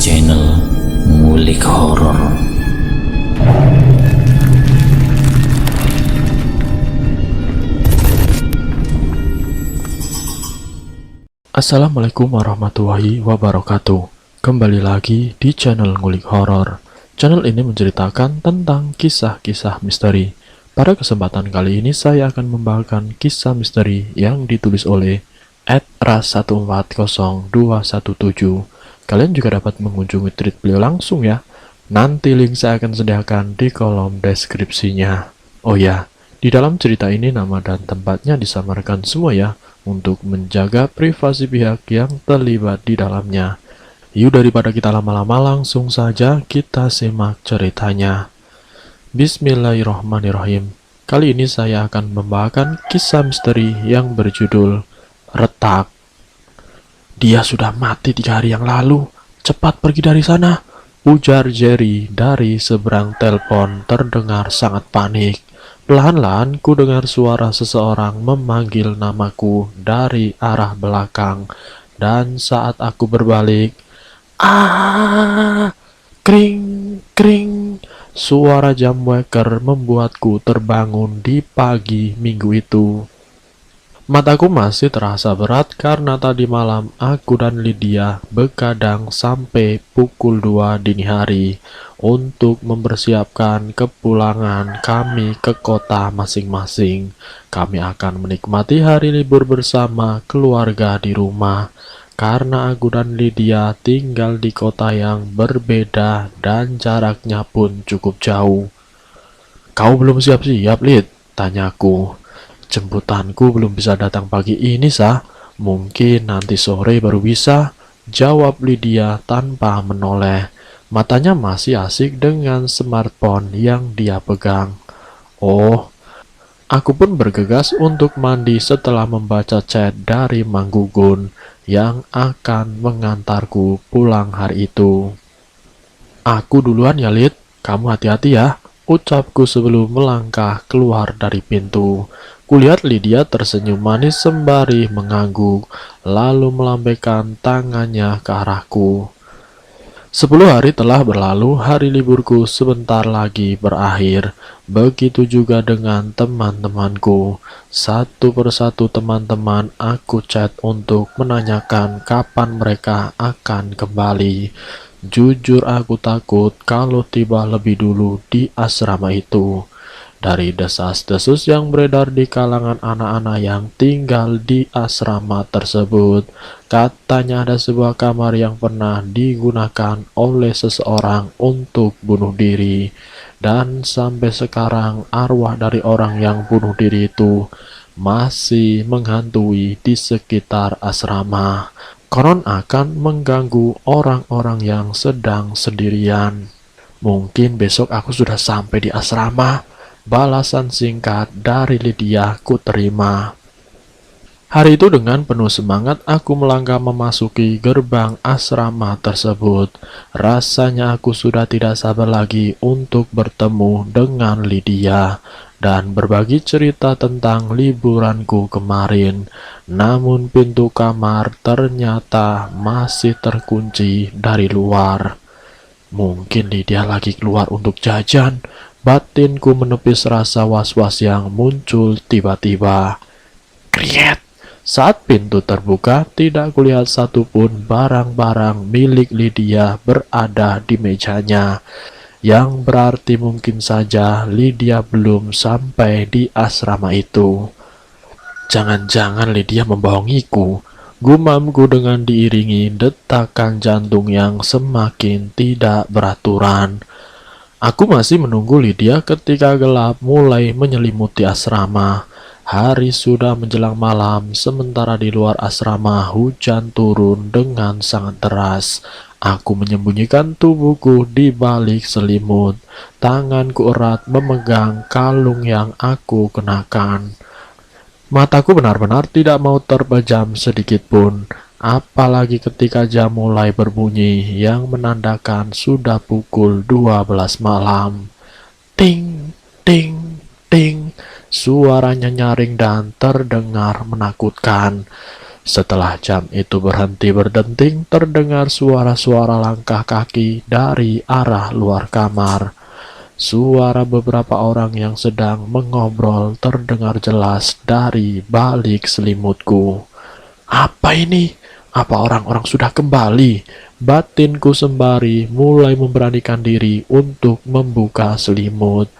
channel Ngulik Horor. Assalamualaikum warahmatullahi wabarakatuh. Kembali lagi di channel Ngulik Horor. Channel ini menceritakan tentang kisah-kisah misteri. Pada kesempatan kali ini saya akan membawakan kisah misteri yang ditulis oleh @ras140217. Kalian juga dapat mengunjungi tweet beliau langsung ya. Nanti link saya akan sediakan di kolom deskripsinya. Oh ya, di dalam cerita ini nama dan tempatnya disamarkan semua ya, untuk menjaga privasi pihak yang terlibat di dalamnya. Yuk daripada kita lama-lama langsung saja kita simak ceritanya. Bismillahirrahmanirrahim. Kali ini saya akan membawakan kisah misteri yang berjudul Retak. Dia sudah mati 3 hari yang lalu. Cepat pergi dari sana, ujar Jerry dari seberang telepon terdengar sangat panik. Perlahan-lahan ku dengar suara seseorang memanggil namaku dari arah belakang, dan saat aku berbalik, kring, kring. Suara jam waker membuatku terbangun di pagi minggu itu. Mataku masih terasa berat karena tadi malam aku dan Lydia begadang sampai pukul 2 dini hari untuk mempersiapkan kepulangan kami ke kota masing-masing. Kami akan menikmati hari libur bersama keluarga di rumah, karena aku dan Lydia tinggal di kota yang berbeda dan jaraknya pun cukup jauh. "Kau belum siap-siap, Lid?" tanyaku. "Jemputanku belum bisa datang pagi ini, Sah. Mungkin nanti sore baru bisa," jawab Lydia tanpa menoleh. Matanya masih asik dengan smartphone yang dia pegang. Oh, aku pun bergegas untuk mandi setelah membaca chat dari Mang Gugun yang akan mengantarku pulang hari itu. "Aku duluan ya, Lid. Kamu hati-hati ya," ucapku sebelum melangkah keluar dari pintu. Kulihat Lydia tersenyum manis sembari mengangguk, lalu melambaikan tangannya ke arahku. 10 hari telah berlalu, hari liburku sebentar lagi berakhir. Begitu juga dengan teman-temanku. Satu persatu teman-teman aku chat untuk menanyakan kapan mereka akan kembali. Jujur aku takut kalau tiba lebih dulu di asrama itu. Dari desas-desus yang beredar di kalangan anak-anak yang tinggal di asrama tersebut, katanya ada sebuah kamar yang pernah digunakan oleh seseorang untuk bunuh diri. Dan sampai sekarang arwah dari orang yang bunuh diri itu masih menghantui di sekitar asrama. Konon akan mengganggu orang-orang yang sedang sendirian. "Mungkin besok aku sudah sampai di asrama," balasan singkat dari Lydia ku terima. Hari itu dengan penuh semangat aku melangkah memasuki gerbang asrama tersebut. Rasanya aku sudah tidak sabar lagi untuk bertemu dengan Lydia dan berbagi cerita tentang liburanku kemarin. Namun pintu kamar ternyata masih terkunci dari luar. Mungkin Lydia lagi keluar untuk jajan. Batinku menepis rasa was-was yang muncul tiba-tiba. Kriet! Saat pintu terbuka, tidak kulihat satupun barang-barang milik Lydia berada di mejanya. Yang berarti mungkin saja Lydia belum sampai di asrama itu. Jangan-jangan Lydia membohongiku, gumamku dengan diiringi detakan jantung yang semakin tidak beraturan. Aku masih menunggu Lydia ketika gelap mulai menyelimuti asrama. Hari sudah menjelang malam, sementara di luar asrama hujan turun dengan sangat deras. Aku menyembunyikan tubuhku di balik selimut. Tanganku erat memegang kalung yang aku kenakan. Mataku benar-benar tidak mau terpejam sedikit pun. Apalagi ketika jam mulai berbunyi yang menandakan sudah pukul 12 malam. Ting, ting, ting. Suaranya nyaring dan terdengar menakutkan. Setelah jam itu berhenti berdenting, terdengar suara-suara langkah kaki dari arah luar kamar. Suara beberapa orang yang sedang mengobrol terdengar jelas dari balik selimutku. Apa ini? Apa orang-orang sudah kembali? Batinku sembari mulai memberanikan diri untuk membuka selimut.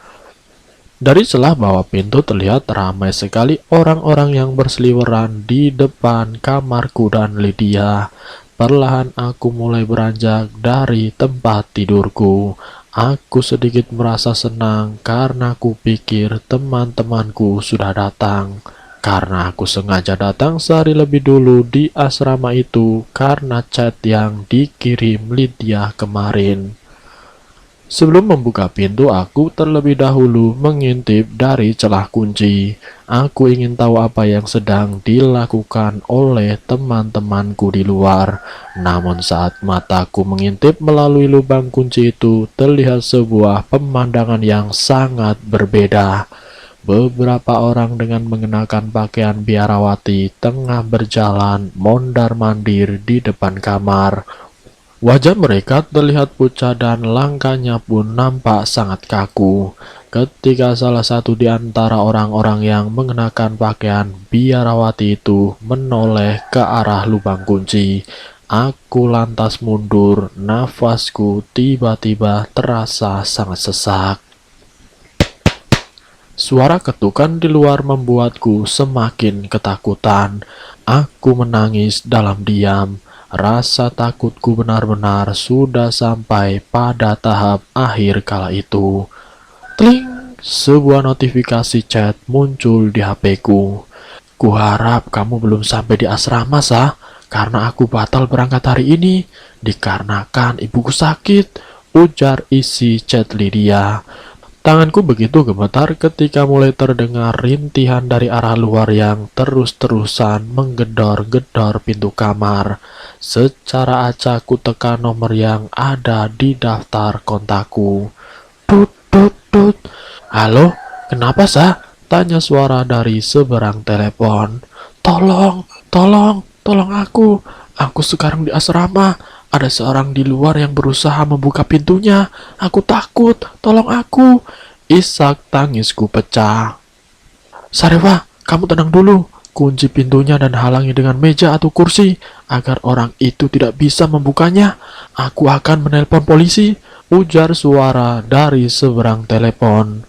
Dari celah bawah pintu terlihat ramai sekali orang-orang yang berseliweran di depan kamarku dan Lydia. Perlahan aku mulai beranjak dari tempat tidurku. Aku sedikit merasa senang karena aku pikir teman-temanku sudah datang. Karena aku sengaja datang sehari lebih dulu di asrama itu karena chat yang dikirim Lydia kemarin. Sebelum membuka pintu, aku terlebih dahulu mengintip dari celah kunci. Aku ingin tahu apa yang sedang dilakukan oleh teman-temanku di luar. Namun saat mataku mengintip melalui lubang kunci itu, terlihat sebuah pemandangan yang sangat berbeda. Beberapa orang dengan mengenakan pakaian biarawati tengah berjalan mondar-mandir di depan kamar. Wajah mereka terlihat pucat dan langkahnya pun nampak sangat kaku. Ketika salah satu di antara orang-orang yang mengenakan pakaian biarawati itu menoleh ke arah lubang kunci, aku lantas mundur. Nafasku tiba-tiba terasa sangat sesak. Suara ketukan di luar membuatku semakin ketakutan. Aku menangis dalam diam. Rasa takutku benar-benar sudah sampai pada tahap akhir kala itu. Tling! Sebuah notifikasi chat muncul di HP-ku. Kuharap kamu belum sampai di asrama, Sah, karena aku batal berangkat hari ini, dikarenakan ibuku sakit, ujar isi chat Lydia. Tanganku begitu gemetar ketika mulai terdengar rintihan dari arah luar yang terus-terusan menggedor-gedor pintu kamar. Secara acak ku tekan nomor yang ada di daftar kontakku. Tut, tut, tut. Halo, kenapa, Sah? Tanya suara dari seberang telepon. Tolong, tolong, tolong aku. Aku sekarang di asrama. Ada seorang di luar yang berusaha membuka pintunya. Aku takut, tolong aku. Isak tangisku pecah. Sarewa, kamu tenang dulu. Kunci pintunya dan halangi dengan meja atau kursi agar orang itu tidak bisa membukanya. Aku akan menelpon polisi, ujar suara dari seberang telepon.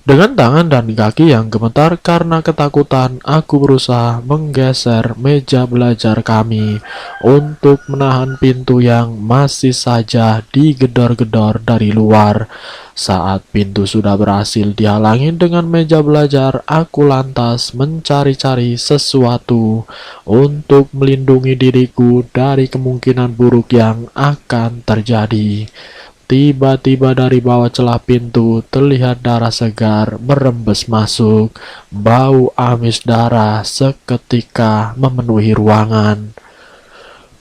Dengan tangan dan kaki yang gemetar karena ketakutan, aku berusaha menggeser meja belajar kami untuk menahan pintu yang masih saja digedor-gedor dari luar. Saat pintu sudah berhasil dihalangi dengan meja belajar, aku lantas mencari-cari sesuatu untuk melindungi diriku dari kemungkinan buruk yang akan terjadi. Tiba-tiba dari bawah celah pintu terlihat darah segar merembes masuk. Bau amis darah seketika memenuhi ruangan.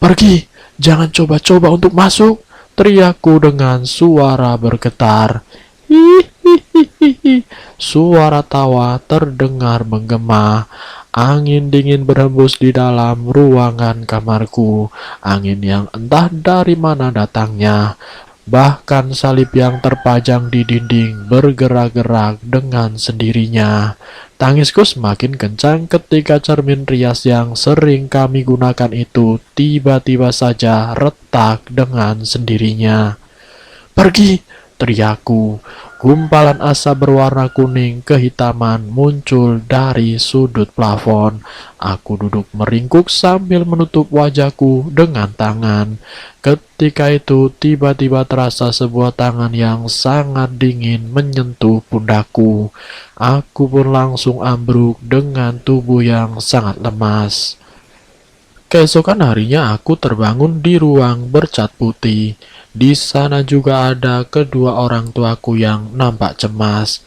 Pergi, jangan coba-coba untuk masuk, teriakku dengan suara bergetar. Hihihihi. Suara tawa terdengar menggema. Angin dingin berhembus di dalam ruangan kamarku. Angin yang entah dari mana datangnya. Bahkan salib yang terpajang di dinding bergerak-gerak dengan sendirinya. Tangisku semakin kencang ketika cermin rias yang sering kami gunakan itu tiba-tiba saja retak dengan sendirinya. Pergi, teriakku. Gumpalan asap berwarna kuning kehitaman muncul dari sudut plafon. Aku duduk meringkuk sambil menutup wajahku dengan tangan. Ketika itu tiba-tiba terasa sebuah tangan yang sangat dingin menyentuh pundakku. Aku pun langsung ambruk dengan tubuh yang sangat lemas. Keesokan harinya aku terbangun di ruang bercat putih. Di sana juga ada kedua orang tuaku yang nampak cemas.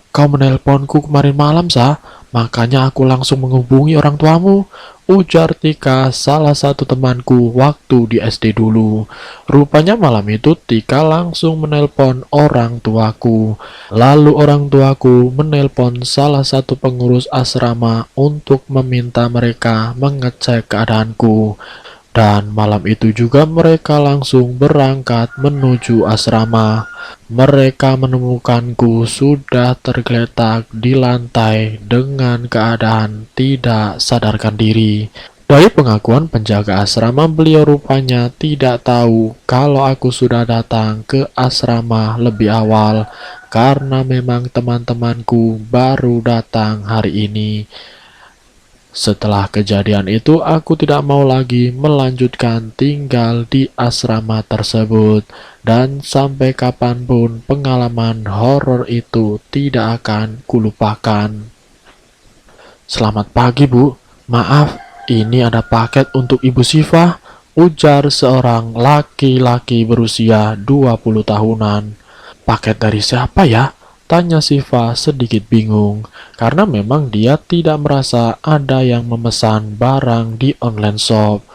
Kau menelponku kemarin malam, Sah? makanya aku langsung menghubungi orang tuamu, ujar Tika, salah satu temanku waktu di SD dulu. Rupanya malam itu Tika langsung menelpon orang tuaku. Lalu orang tuaku menelpon salah satu pengurus asrama untuk meminta mereka mengecek keadaanku. Dan malam itu juga mereka langsung berangkat menuju asrama. Mereka menemukanku sudah tergeletak di lantai dengan keadaan tidak sadarkan diri. Dari pengakuan penjaga asrama, beliau rupanya tidak tahu kalau aku sudah datang ke asrama lebih awal karena memang teman-temanku baru datang hari ini. Setelah kejadian itu, aku tidak mau lagi melanjutkan tinggal di asrama tersebut, dan sampai kapanpun pengalaman horor itu tidak akan kulupakan. Selamat pagi, Bu. Maaf, ini ada paket untuk Ibu Siva, ujar seorang laki-laki berusia 20 tahunan. Paket dari siapa ya? Tanya Siva sedikit bingung, karena memang dia tidak merasa ada yang memesan barang di online shop.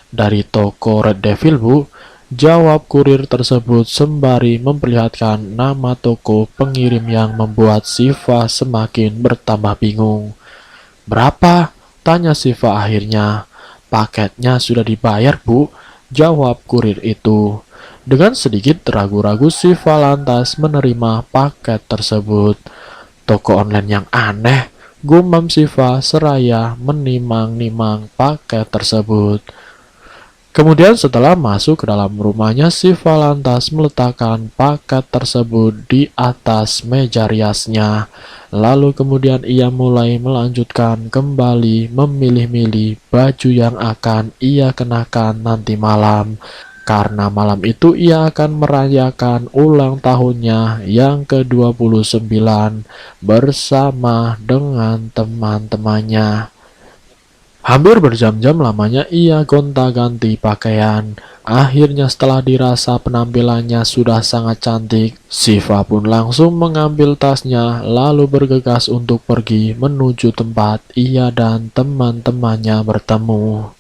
Dari toko Red Devil, Bu, jawab kurir tersebut sembari memperlihatkan nama toko pengirim yang membuat Siva semakin bertambah bingung. Berapa? Tanya Siva akhirnya. Paketnya sudah dibayar, Bu, jawab kurir itu. Dengan sedikit ragu-ragu, Siva lantas menerima paket tersebut. Toko online yang aneh, gumam Siva seraya menimang-nimang paket tersebut. Kemudian setelah masuk ke dalam rumahnya, Siva lantas meletakkan paket tersebut di atas meja riasnya. Lalu kemudian ia mulai melanjutkan kembali memilih-milih baju yang akan ia kenakan nanti malam. Karena malam itu ia akan merayakan ulang tahunnya yang ke-29 bersama dengan teman-temannya. Hampir berjam-jam lamanya ia gonta-ganti pakaian. Akhirnya setelah dirasa penampilannya sudah sangat cantik, Siva pun langsung mengambil tasnya lalu bergegas untuk pergi menuju tempat ia dan teman-temannya bertemu.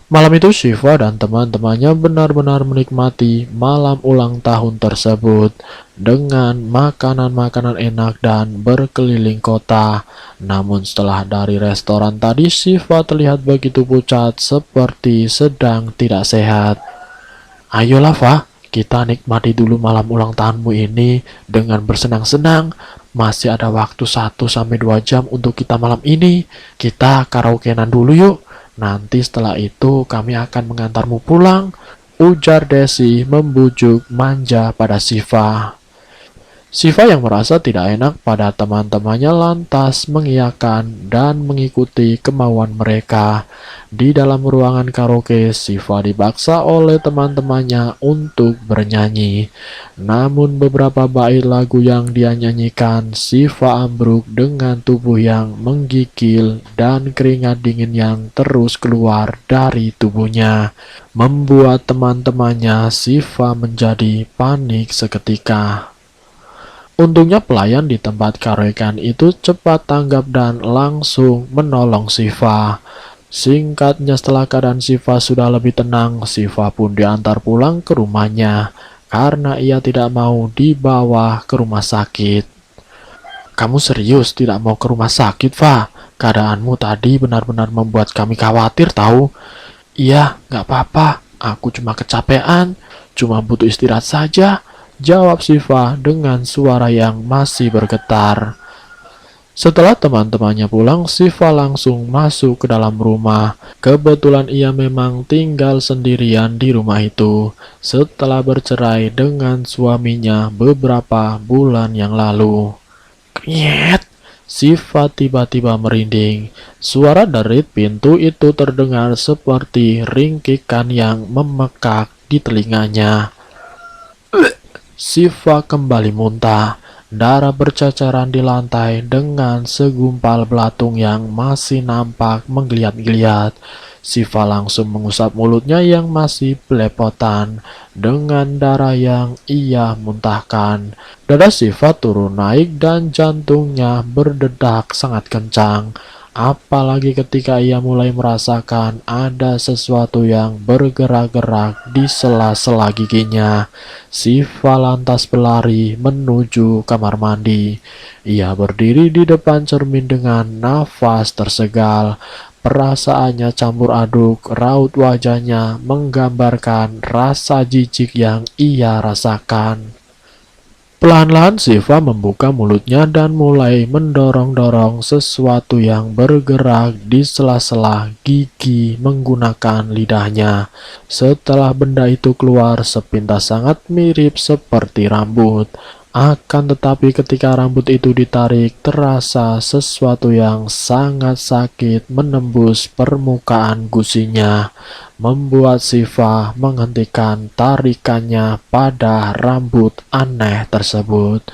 Malam itu Siva dan teman-temannya benar-benar menikmati malam ulang tahun tersebut dengan makanan-makanan enak dan berkeliling kota. Namun setelah dari restoran tadi, Siva terlihat begitu pucat seperti sedang tidak sehat. Ayolah, Fa, kita nikmati dulu malam ulang tahunmu ini dengan bersenang-senang. Masih ada waktu 1-2 jam untuk kita malam ini. Kita karaokean dulu yuk. Nanti setelah itu kami akan mengantarmu pulang, ujar Desi membujuk manja pada Siva. Siva yang merasa tidak enak pada teman-temannya lantas mengiyakan dan mengikuti kemauan mereka. Di dalam ruangan karaoke, Siva dipaksa oleh teman-temannya untuk bernyanyi. Namun beberapa bait lagu yang dia nyanyikan, Siva ambruk dengan tubuh yang menggigil dan keringat dingin yang terus keluar dari tubuhnya. Membuat teman-temannya Siva menjadi panik seketika. Untungnya pelayan di tempat karaokean itu cepat tanggap dan langsung menolong Siva. Singkatnya setelah keadaan Siva sudah lebih tenang, Siva pun diantar pulang ke rumahnya karena ia tidak mau dibawa ke rumah sakit. Kamu serius tidak mau ke rumah sakit, Fa? Keadaanmu tadi benar-benar membuat kami khawatir tahu. Iya, gak apa-apa. Aku cuma kecapean, cuma butuh istirahat saja, jawab Siva dengan suara yang masih bergetar. Setelah teman-temannya pulang, Siva langsung masuk ke dalam rumah. Kebetulan ia memang tinggal sendirian di rumah itu setelah bercerai dengan suaminya beberapa bulan yang lalu. Kriet! Siva tiba-tiba merinding. Suara dari pintu itu terdengar seperti ringkikan yang memekak di telinganya. Siva kembali muntah. Darah berceceran di lantai dengan segumpal belatung yang masih nampak menggeliat-geliat. Siva langsung mengusap mulutnya yang masih belepotan dengan darah yang ia muntahkan. Dada Siva turun naik dan jantungnya berdetak sangat kencang. Apalagi ketika ia mulai merasakan ada sesuatu yang bergerak-gerak di sela-sela giginya. Siva lantas berlari menuju kamar mandi. Ia berdiri di depan cermin dengan nafas tersegal. Perasaannya campur aduk, raut wajahnya menggambarkan rasa jijik yang ia rasakan. Pelan-pelan Siva membuka mulutnya dan mulai mendorong-dorong sesuatu yang bergerak di sela-sela gigi menggunakan lidahnya. Setelah benda itu keluar, sepintas sangat mirip seperti rambut. Akan tetapi ketika rambut itu ditarik, terasa sesuatu yang sangat sakit menembus permukaan gusinya, membuat Siva menghentikan tarikannya pada rambut aneh tersebut.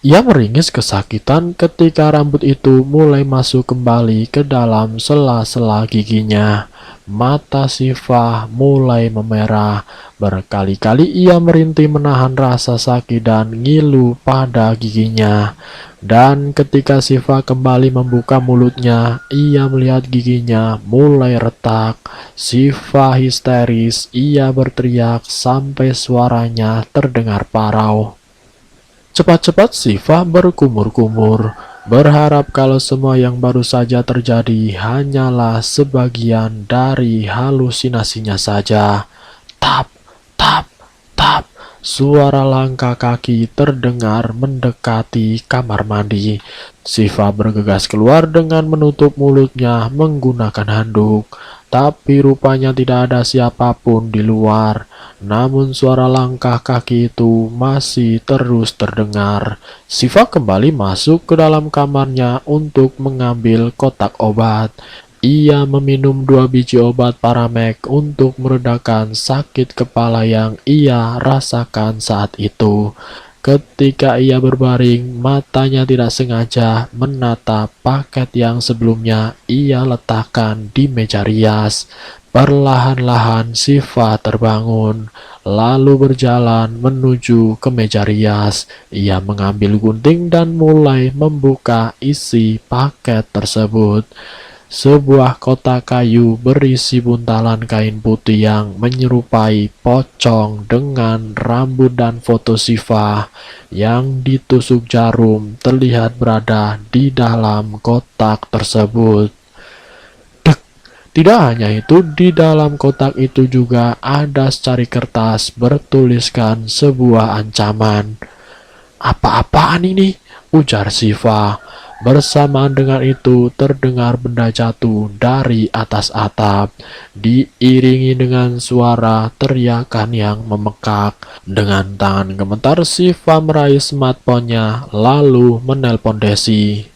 Ia meringis kesakitan ketika rambut itu mulai masuk kembali ke dalam sela-sela giginya. Mata Siva mulai memerah. Berkali-kali ia merintih menahan rasa sakit dan ngilu pada giginya. Dan ketika Siva kembali membuka mulutnya, ia melihat giginya mulai retak. Siva histeris, ia berteriak sampai suaranya terdengar parau. Cepat-cepat Siva berkumur-kumur, berharap kalau semua yang baru saja terjadi hanyalah sebagian dari halusinasinya saja. Tap, tap, tap. Suara langkah kaki terdengar mendekati kamar mandi. Siva bergegas keluar dengan menutup mulutnya menggunakan handuk. Tapi rupanya tidak ada siapapun di luar. Namun suara langkah kaki itu masih terus terdengar. Siva kembali masuk ke dalam kamarnya untuk mengambil kotak obat. Ia meminum 2 biji obat Paramek untuk meredakan sakit kepala yang ia rasakan saat itu. Ketika ia berbaring, matanya tidak sengaja menatap paket yang sebelumnya ia letakkan di meja rias. Perlahan-lahan Siva terbangun, lalu berjalan menuju ke meja rias. Ia mengambil gunting dan mulai membuka isi paket tersebut. Sebuah kotak kayu berisi buntalan kain putih yang menyerupai pocong dengan rambut dan foto Siva yang ditusuk jarum terlihat berada di dalam kotak tersebut. Dek, tidak hanya itu, di dalam kotak itu juga ada secari kertas bertuliskan sebuah ancaman. Apa-apaan ini? Ujar Siva. Bersamaan dengan itu terdengar benda jatuh dari atas atap, diiringi dengan suara teriakan yang memekak. Dengan tangan gemetar Siva meraih smartphone-nya lalu menelpon Desi.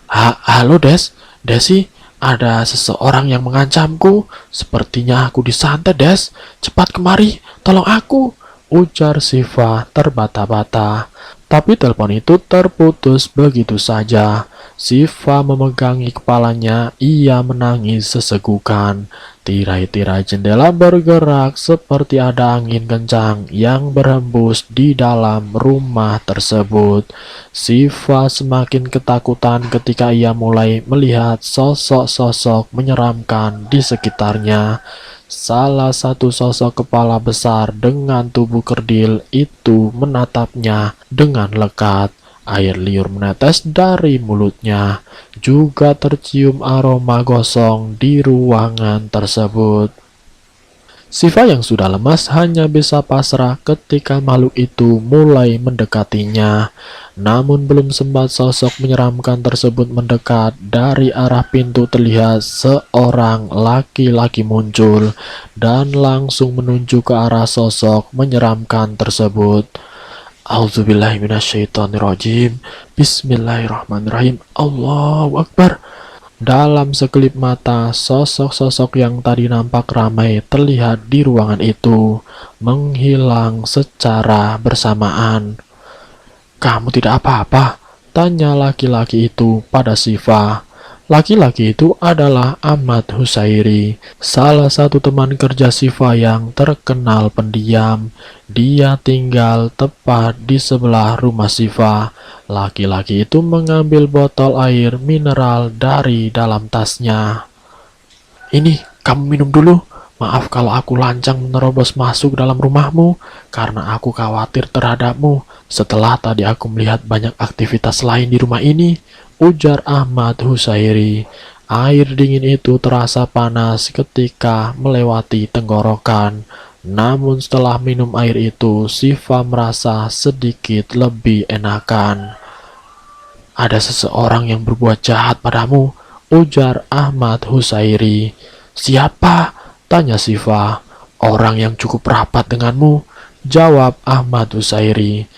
Halo Desi, ada seseorang yang mengancamku. Sepertinya aku disantet Des, cepat kemari, tolong aku, ujar Siva terbata-bata. Tapi telepon itu terputus begitu saja. Siva memegangi kepalanya, ia menangis sesegukan. Tirai-tirai jendela bergerak seperti ada angin kencang yang berhembus di dalam rumah tersebut. Siva semakin ketakutan ketika ia mulai melihat sosok-sosok menyeramkan di sekitarnya. Salah satu sosok kepala besar dengan tubuh kerdil itu menatapnya dengan lekat. Air liur menetes dari mulutnya. Juga tercium aroma gosong di ruangan tersebut. Siva yang sudah lemas hanya bisa pasrah ketika makhluk itu mulai mendekatinya. Namun belum sempat sosok menyeramkan tersebut mendekat, dari arah pintu terlihat seorang laki-laki muncul dan langsung menuju ke arah sosok menyeramkan tersebut. Auzubillahiminasyaitonirrajim. Bismillahirrahmanirrahim. Allahu Akbar. Dalam sekelip mata, sosok-sosok yang tadi nampak ramai terlihat di ruangan itu menghilang secara bersamaan. Kamu tidak apa-apa? Tanya laki-laki itu pada Siva. Laki-laki itu adalah Ahmad Husairi, salah satu teman kerja Siva yang terkenal pendiam. Dia tinggal tepat di sebelah rumah Siva. Laki-laki itu mengambil botol air mineral dari dalam tasnya. Ini, kamu minum dulu. Maaf kalau aku lancang menerobos masuk dalam rumahmu, karena aku khawatir terhadapmu. Setelah tadi aku melihat banyak aktivitas lain di rumah ini, ujar Ahmad Husairi. Air dingin itu terasa panas ketika melewati tenggorokan. Namun setelah minum air itu, Siva merasa sedikit lebih enakan. Ada seseorang yang berbuat jahat padamu, ujar Ahmad Husairi. Siapa? Tanya Siva. Orang yang cukup rapat denganmu, jawab Ahmad Husairi.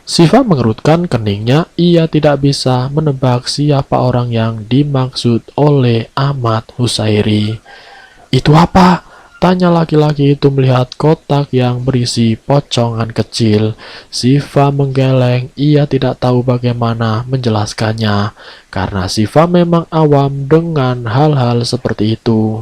Siva mengerutkan keningnya, ia tidak bisa menebak siapa orang yang dimaksud oleh Ahmad Husairi. Itu apa? Tanya laki-laki itu melihat kotak yang berisi pocongan kecil. Siva menggeleng, ia tidak tahu bagaimana menjelaskannya, karena Siva memang awam dengan hal-hal seperti itu.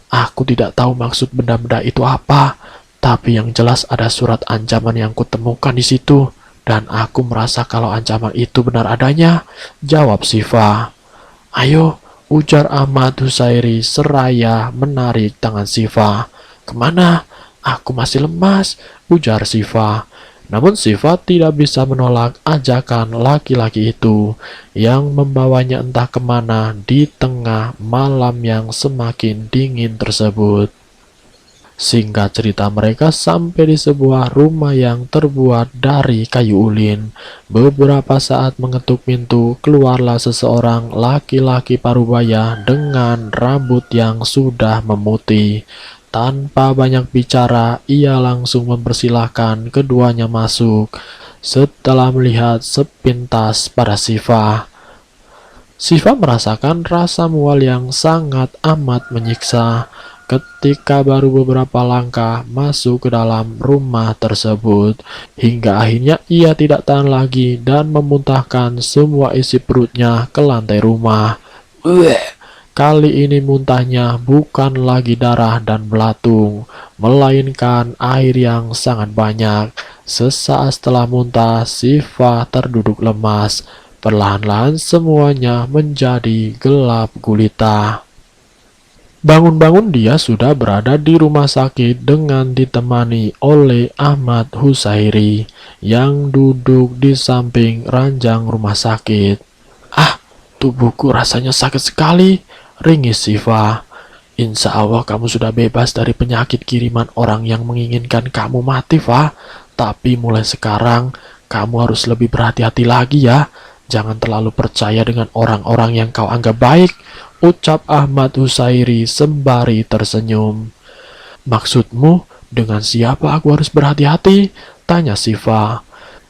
Aku tidak tahu maksud benda-benda itu apa, tapi yang jelas ada surat ancaman yang kutemukan di situ, dan aku merasa kalau ancaman itu benar adanya, jawab Siva. Ayo, ujar Ahmad Husairi seraya menarik tangan Siva. Kemana? Aku masih lemas, ujar Siva. Namun Siva tidak bisa menolak ajakan laki-laki itu yang membawanya entah kemana di tengah malam yang semakin dingin tersebut. Singkat cerita, mereka sampai di sebuah rumah yang terbuat dari kayu ulin. Beberapa saat mengetuk pintu, keluarlah seseorang laki-laki parubaya dengan rambut yang sudah memutih. Tanpa banyak bicara, ia langsung mempersilahkan keduanya masuk. Setelah melihat sepintas pada Siva, Siva merasakan rasa mual yang sangat amat menyiksa ketika baru beberapa langkah masuk ke dalam rumah tersebut, hingga akhirnya ia tidak tahan lagi dan memuntahkan semua isi perutnya ke lantai rumah. Ueh. Kali ini muntahnya bukan lagi darah dan belatung, melainkan air yang sangat banyak. Sesaat setelah muntah, Siva terduduk lemas. Perlahan-lahan semuanya menjadi gelap gulita. Bangun-bangun dia sudah berada di rumah sakit dengan ditemani oleh Ahmad Husairi yang duduk di samping ranjang rumah sakit. Ah, tubuhku rasanya sakit sekali, ringis Siva. Insya Allah kamu sudah bebas dari penyakit kiriman orang yang menginginkan kamu mati, Fa. Tapi mulai sekarang, kamu harus lebih berhati-hati lagi ya. Jangan terlalu percaya dengan orang-orang yang kau anggap baik, ucap Ahmad Husairi sembari tersenyum. Maksudmu, dengan siapa aku harus berhati-hati? Tanya Siva.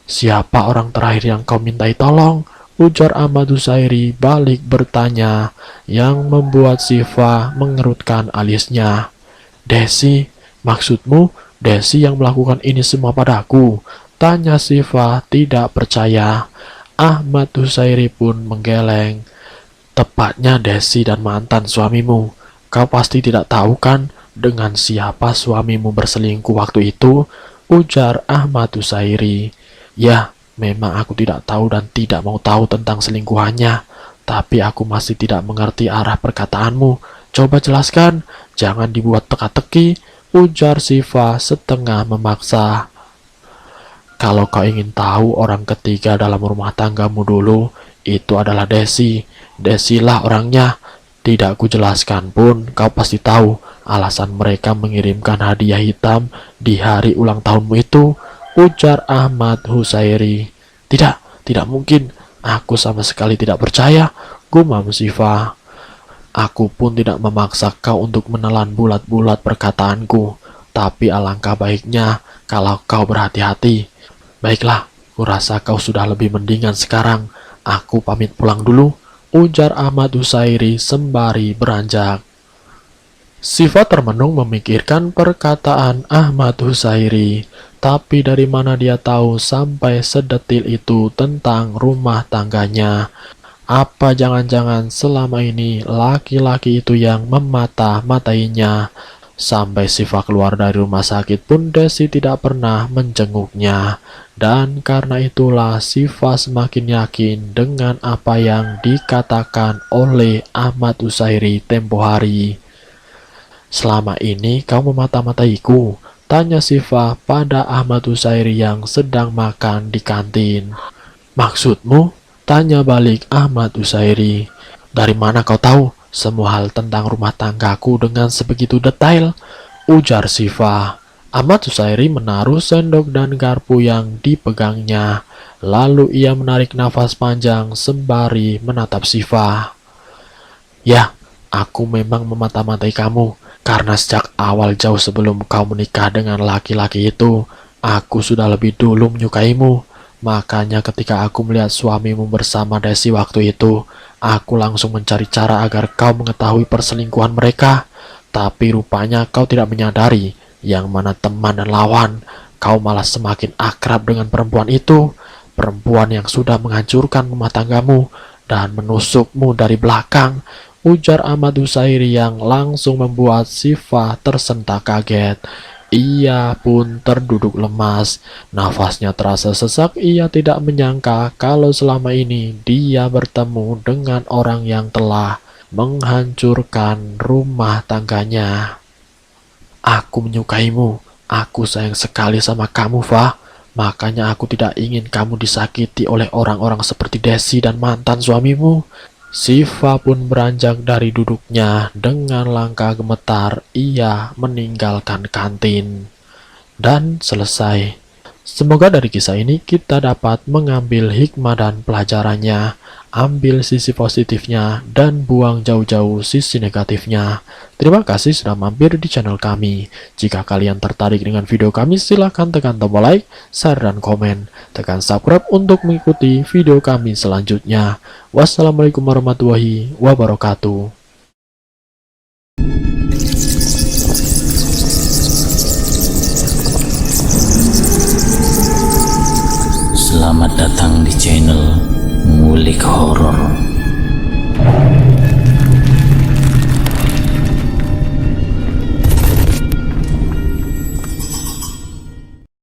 Siapa orang terakhir yang kau mintai tolong? Ujar Ahmad Husairi balik bertanya, yang membuat Siva mengerutkan alisnya. Desi, maksudmu Desi yang melakukan ini semua padaku? Tanya Siva tidak percaya. Ahmad Husairi pun menggeleng. Tepatnya Desi dan mantan suamimu. Kau pasti tidak tahu kan dengan siapa suamimu berselingkuh waktu itu? Ujar Ahmad Husairi. Ya, memang aku tidak tahu dan tidak mau tahu tentang selingkuhannya, tapi aku masih tidak mengerti arah perkataanmu. Coba jelaskan, jangan dibuat teka-teki, ujar Siva setengah memaksa. Kalau kau ingin tahu orang ketiga dalam rumah tanggamu dulu, itu adalah Desi. Desilah orangnya. Tidak ku jelaskan pun, kau pasti tahu alasan mereka mengirimkan hadiah hitam di hari ulang tahunmu itu, ujar Ahmad Husairi. Tidak mungkin. Aku sama sekali tidak percaya, gumam Siva. Aku pun tidak memaksa kau untuk menelan bulat-bulat perkataanku, tapi alangkah baiknya kalau kau berhati-hati. Baiklah, kurasa kau sudah lebih mendingan sekarang. Aku pamit pulang dulu, ujar Ahmad Husairi sembari beranjak. Siva termenung memikirkan perkataan Ahmad Husairi. Tapi dari mana dia tahu sampai sedetil itu tentang rumah tangganya? Apa jangan-jangan selama ini laki-laki itu yang memata-matainya? Sampai Siva keluar dari rumah sakit pun Desi tidak pernah menjenguknya. Dan karena itulah Siva semakin yakin dengan apa yang dikatakan oleh Ahmad Usairi tempo hari. Selama ini kau memata-mataiku, tanya Siva pada Ahmad Usairi yang sedang makan di kantin. Maksudmu? Tanya balik Ahmad Usairi. Dari mana kau tahu semua hal tentang rumah tanggaku dengan sebegitu detail? Ujar Siva. Ahmad Usairi menaruh sendok dan garpu yang dipegangnya. Lalu ia menarik nafas panjang sembari menatap Siva. Ya, aku memang memata-matai kamu. Karena sejak awal jauh sebelum kau menikah dengan laki-laki itu, aku sudah lebih dulu menyukaimu. Makanya ketika aku melihat suamimu bersama Desi waktu itu, aku langsung mencari cara agar kau mengetahui perselingkuhan mereka. Tapi rupanya kau tidak menyadari yang mana teman dan lawan. Kau malah semakin akrab dengan perempuan itu, perempuan yang sudah menghancurkan rumah tanggamu dan menusukmu dari belakang. Ujar Ahmad Usairi yang langsung membuat Siva tersentak kaget. Ia pun terduduk lemas, nafasnya terasa sesak. Ia tidak menyangka kalau selama ini dia bertemu dengan orang yang telah menghancurkan rumah tangganya. Aku menyukaimu, aku sayang sekali sama kamu, Fa. Makanya aku tidak ingin kamu disakiti oleh orang-orang seperti Desi dan mantan suamimu. Siva pun beranjak dari duduknya dengan langkah gemetar. Ia meninggalkan kantin. Dan selesai. Semoga dari kisah ini kita dapat mengambil hikmah dan pelajarannya. Ambil sisi positifnya dan buang jauh-jauh sisi negatifnya. Terima kasih sudah mampir di channel kami. Jika kalian tertarik dengan video kami, silahkan tekan tombol like, share, dan komen. Tekan subscribe untuk mengikuti video kami selanjutnya. Wassalamualaikum warahmatullahi wabarakatuh. Selamat datang di channel Ngulik Horor.